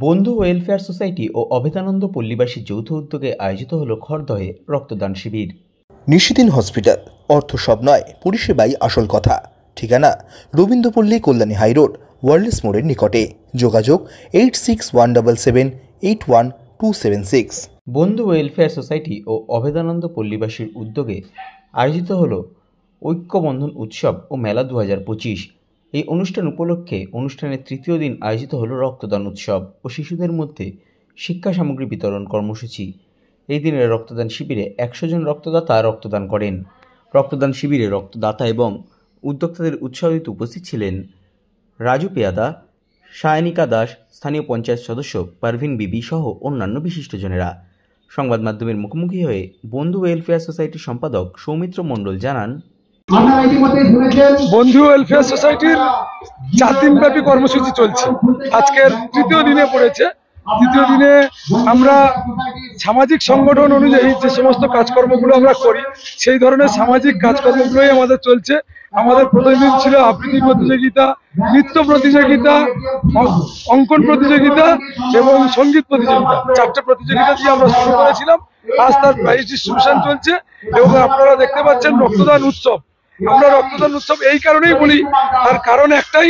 বন্ধু welfare society ও অভেদানন্দ পল্লীবাসী যৌথ উদ্যোগে আয়োজিত হলো খড়দহে রক্তদান শিবির। নিশিদিন হসপিটাল, অর্থ সব নয়, পরিষেবাই আসল কথা। ঠিকানা রবীন্দ্রপল্লী, কল্যাণী হাইরোড, ওয়ার্ল্ডস মোড়ের নিকটে। যোগাযোগ 8617781276। বন্ধু ওয়েলফেয়ার সোসাইটি ও অভেদানন্দ পল্লীবাসীর উদ্যোগে আয়োজিত হলো ঐক্যবন্ধন উৎসব ও মেলা 2025। এই অনুষ্ঠান উপলক্ষে অনুষ্ঠানের তৃতীয় দিন আয়োজিত হলো রক্তদান উৎসব ও শিশুদের মধ্যে শিক্ষা সামগ্রী বিতরণ কর্মসূচি। এই দিনের রক্তদান শিবিরে 100 জন রক্তদাতা রক্তদান করেন। রক্তদান শিবিরে রক্তদাতা এবং উদ্যোক্তাদের উৎসাহ দিতে উপস্থিত ছিলেন রাজু পেয়াদা, সায়নিকা দাস, স্থানীয় পঞ্চায়েত সদস্য পারভিন বিবি সহ অন্যান্য বিশিষ্টজনেরা। সংবাদ মাধ্যমের মুখোমুখি হয়ে বন্ধু ওয়েলফেয়ার সোসাইটির সম্পাদক সৌমিত্র মণ্ডল জানান, বন্ধু ওয়েলফেয়ার সোসাইটির 4 দিনব্যাপী কর্মসূচি চলছে। আজকের তৃতীয় দিনে পড়েছে। তৃতীয় দিনে আমরা সামাজিক সংগঠন অনুযায়ী যে সমস্ত কাজকর্মগুলো আমরা করি, সেই ধরনের সামাজিক কাজকর্মগুলোই আমাদের চলছে। আমাদের প্রতিদিন ছিল আবৃত্তি প্রতিযোগিতা, নৃত্য প্রতিযোগিতা, অঙ্কন প্রতিযোগিতা এবং সঙ্গীত প্রতিযোগিতা। 4টে প্রতিযোগিতা দিয়ে আমরা শুরু করেছিলাম। আজ তার প্রাইজ ডিস্ট্রিবিউশন চলছে এবং আপনারা দেখতে পাচ্ছেন রক্তদান উৎসব। আমরা রক্তদান উৎসব এই কারণেই বলি, তার কারণ একটাই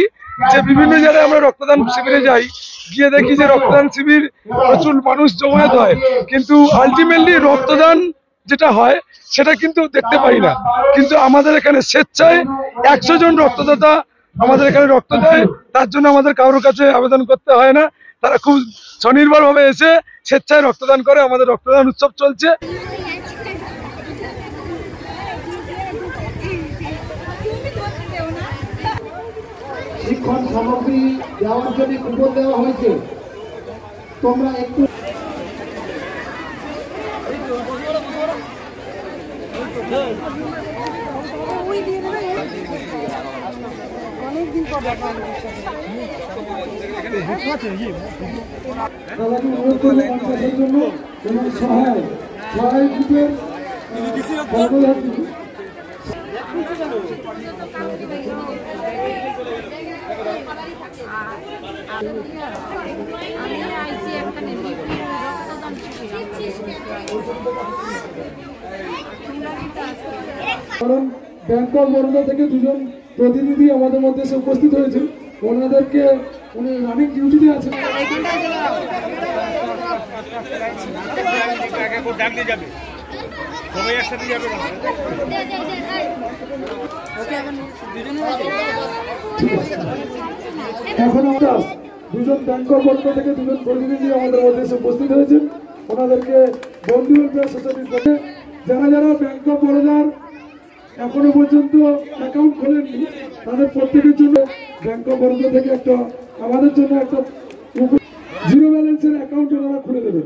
যে বিভিন্ন জায়গায় আমরা রক্তদান শিবিরে যাই, গিয়ে দেখি যে রক্তদান শিবির প্রচুর মানুষ জমায়েত হয়, কিন্তু আলটিমেটলি রক্তদান যেটা হয় সেটা কিন্তু দেখতে পাই না। কিন্তু আমাদের এখানে স্বেচ্ছায় 100 জন রক্তদাতা আমাদের এখানে রক্ত দেয়। তার জন্য আমাদের কারোর কাছে আবেদন করতে হয় না। তারা খুব স্বনির্ভরভাবে এসে স্বেচ্ছায় রক্তদান করে। আমাদের রক্তদান উৎসব চলছে। শিক্ষণ সামগ্রী দেওয়ার জন্য কুপন দেওয়া হয়েছে। তোমরা একটু সহায় গ্রুপের কারণ ব্যাংক অফ বরোদা থেকে 2 জন প্রতিনিধি আমাদের মধ্যে এসে উপস্থিত হয়েছে। ওনাদেরকে উনি রানিং ডিউটিতে আছেন। এখন আমরা 2 জন ব্যাংক অফ বরোদা থেকে 2 জন প্রতিনিধি আমাদের মধ্যে এসে উপস্থিত হয়েছেন। ওনাদেরকে বন্ধু ওয়েলফেয়ার সোসাইটির পক্ষে যারা যারা ব্যাংক অফ বরোদার এখনো পর্যন্ত অ্যাকাউন্ট খোলেননি, তাদের প্রত্যেকের জন্য ব্যাংক অফ বরোদা থেকে একটা আমাদের জন্য একটা 0 ব্যালেন্সের অ্যাকাউন্ট ওনারা খুলে দেবেন।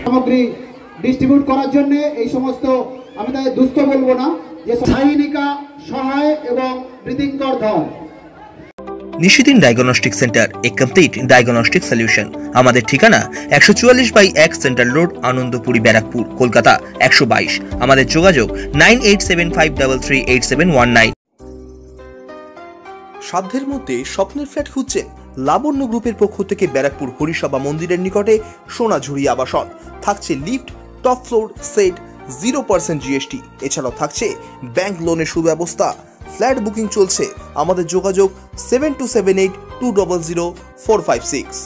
সামগ্রী ডিস্ট্রিবিউট করার জন্য এই সমস্ত, আমি তাই দুস্থ বলবো না, যে সায়নিকা, সহায় এবং বৃদ্ধিঙ্কর ধর। নিশিদিন ডায়াগনস্টিক সেন্টার, এ কমপ্লিট ডায়াগনস্টিক সলিউশন। আমাদের ঠিকানা 144/1 সেন্ট্রাল রোড, আনন্দপুরি, ব্যারাকপুর, কলকাতা 122। আমাদের যোগাযোগ 9875338719। সাধ্যের মধ্যে স্বপ্নের ফ্ল্যাট খুঁজছেন? লাবণ্য গ্রুপের পক্ষ থেকে ব্যারাকপুর হরিসভা মন্দিরের নিকটে সোনাঝুরি আবাসন। থাকছে lift, top floor, set, 0% GST। এছাড়াও থাকছে ব্যাংক লোনের সুব্যবস্থা। ফ্ল্যাট বুকিং চলছে। আমাদের যোগাযোগ 7278200456।